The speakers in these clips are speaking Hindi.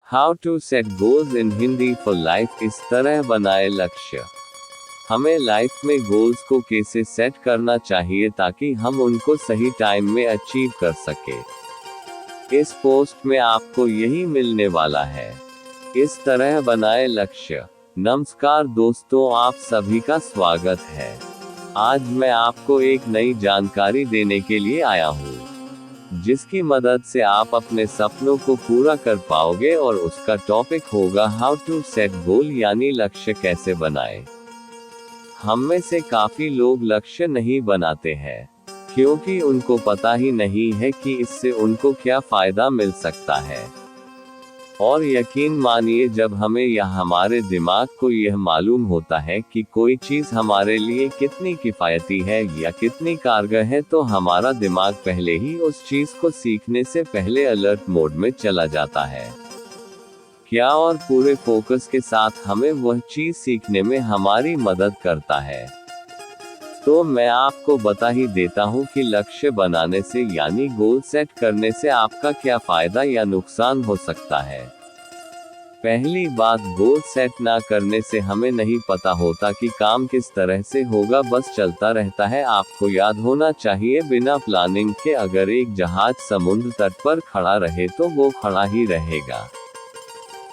How to set goals in Hindi for life. इस तरह बनाए लक्ष्य। हमें लाइफ में गोल्स को कैसे सेट करना चाहिए ताकि हम उनको सही टाइम में अचीव कर सके। इस पोस्ट में आपको यही मिलने वाला है। इस तरह बनाए लक्ष्य। नमस्कार दोस्तों, आप सभी का स्वागत है। आज मैं आपको एक नई जानकारी देने के लिए आया हूँ, जिसकी मदद से आप अपने सपनों को पूरा कर पाओगे, और उसका टॉपिक होगा हाउ टू सेट गोल, यानी लक्ष्य कैसे बनाएं। हम में से काफी लोग लक्ष्य नहीं बनाते हैं, क्योंकि उनको पता ही नहीं है कि इससे उनको क्या फायदा मिल सकता है। और यकीन मानिए, जब हमें या हमारे दिमाग को यह मालूम होता है कि कोई चीज़ हमारे लिए कितनी किफ़ायती है या कितनी कारगर है, तो हमारा दिमाग पहले ही उस चीज़ को सीखने से पहले अलर्ट मोड में चला जाता है। क्या और पूरे फोकस के साथ हमें वह चीज़ सीखने में हमारी मदद करता है। तो मैं आपको बता ही देता हूं कि लक्ष्य बनाने से यानी गोल सेट करने से आपका क्या फायदा या नुकसान हो सकता है। पहली बात, गोल सेट ना करने से हमें नहीं पता होता कि काम किस तरह से होगा, बस चलता रहता है। आपको याद होना चाहिए, बिना प्लानिंग के अगर एक जहाज समुद्र तट पर खड़ा रहे तो वो खड़ा ही रहेगा,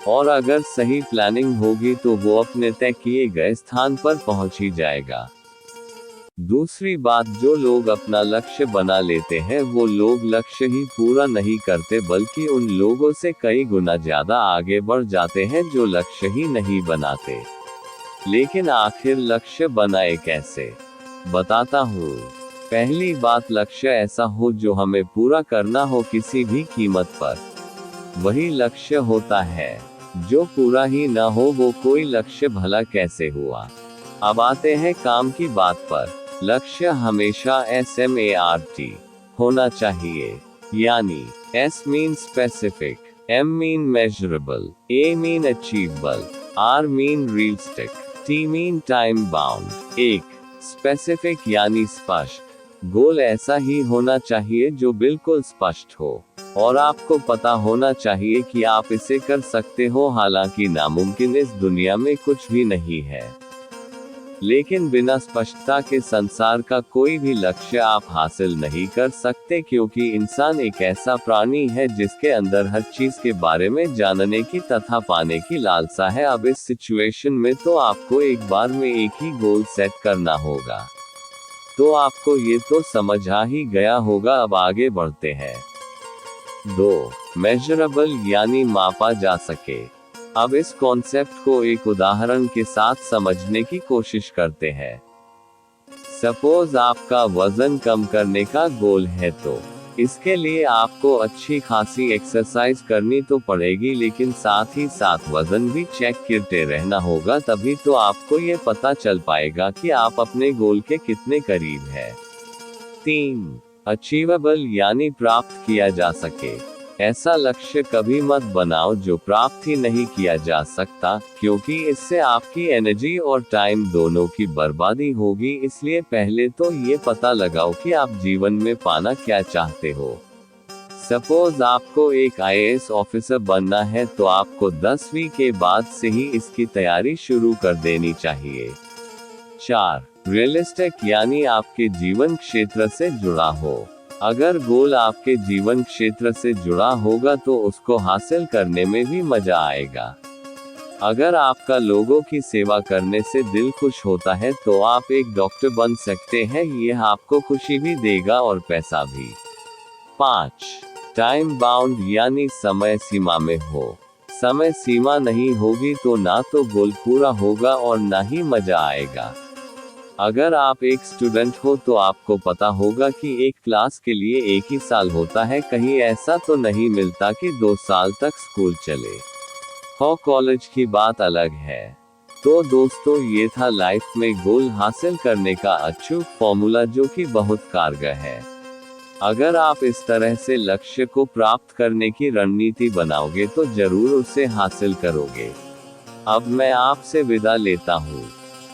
और अगर सही प्लानिंग होगी तो वो अपने तय किए गए स्थान पर पहुंच ही जाएगा। दूसरी बात, जो लोग अपना लक्ष्य बना लेते हैं वो लोग लक्ष्य ही पूरा नहीं करते, बल्कि उन लोगों से कई गुना ज्यादा आगे बढ़ जाते हैं जो लक्ष्य ही नहीं बनाते। लेकिन आखिर लक्ष्य बनाए कैसे, बताता हूँ। पहली बात, लक्ष्य ऐसा हो जो हमें पूरा करना हो किसी भी कीमत पर, वही लक्ष्य होता है। जो पूरा ही ना हो वो कोई लक्ष्य भला कैसे हुआ। अब आते हैं काम की बात पर। लक्ष्य हमेशा SMART होना चाहिए, यानी S mean specific, M mean measurable, A mean achievable, R mean realistic, T mean time bound. एक स्पेसिफिक यानी स्पष्ट। गोल ऐसा ही होना चाहिए जो बिल्कुल स्पष्ट हो, और आपको पता होना चाहिए कि आप इसे कर सकते हो। हालांकि नामुमकिन इस दुनिया में कुछ भी नहीं है, लेकिन बिना स्पष्टता के संसार का कोई भी लक्ष्य आप हासिल नहीं कर सकते, क्योंकि इंसान एक ऐसा प्राणी है जिसके अंदर हर चीज के बारे में जानने की तथा पाने की लालसा है। अब इस सिचुएशन में तो आपको एक बार में एक ही गोल सेट करना होगा। तो आपको ये तो समझ आ ही गया होगा। अब आगे बढ़ते हैं। 2. मेजरेबल यानी मापा जा सके। अब इस कॉन्सेप्ट को एक उदाहरण के साथ समझने की कोशिश करते हैं। सपोज आपका वजन कम करने का गोल है, तो इसके लिए आपको अच्छी खासी एक्सरसाइज करनी तो पड़ेगी, लेकिन साथ ही साथ वजन भी चेक करते रहना होगा। तभी तो आपको ये पता चल पाएगा कि आप अपने गोल के कितने करीब है। 3. अचीवेबल यानी प्राप्त किया जा सके। ऐसा लक्ष्य कभी मत बनाओ जो प्राप्त ही नहीं किया जा सकता, क्योंकि इससे आपकी एनर्जी और टाइम दोनों की बर्बादी होगी। इसलिए पहले तो ये पता लगाओ कि आप जीवन में पाना क्या चाहते हो। सपोज आपको एक IAS ऑफिसर बनना है, तो आपको 10वीं के बाद से ही इसकी तैयारी शुरू कर देनी चाहिए। 4. रियलिस्टिक यानी आपके जीवन क्षेत्र से जुड़ा हो। अगर गोल आपके जीवन क्षेत्र से जुड़ा होगा तो उसको हासिल करने में भी मजा आएगा। अगर आपका लोगों की सेवा करने से दिल खुश होता है तो आप एक डॉक्टर बन सकते हैं। यह आपको खुशी भी देगा और पैसा भी। 5. टाइम बाउंड यानी समय सीमा में हो। समय सीमा नहीं होगी तो ना तो गोल पूरा होगा और ना ही मजा आएगा। अगर आप एक स्टूडेंट हो तो आपको पता होगा कि एक क्लास के लिए एक ही साल होता है। कहीं ऐसा तो नहीं मिलता कि 2 साल तक स्कूल चले हो। कॉलेज की बात अलग है। तो दोस्तों, ये था लाइफ में गोल हासिल करने का अचूक फॉर्मूला, जो कि बहुत कारगर है। अगर आप इस तरह से लक्ष्य को प्राप्त करने की रणनीति बनाओगे तो जरूर उसे हासिल करोगे। अब मैं आपसे विदा लेता हूँ।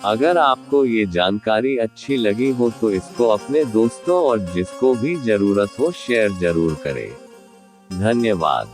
अगर आपको ये जानकारी अच्छी लगी हो तो इसको अपने दोस्तों और जिसको भी जरूरत हो शेयर जरूर करें। धन्यवाद।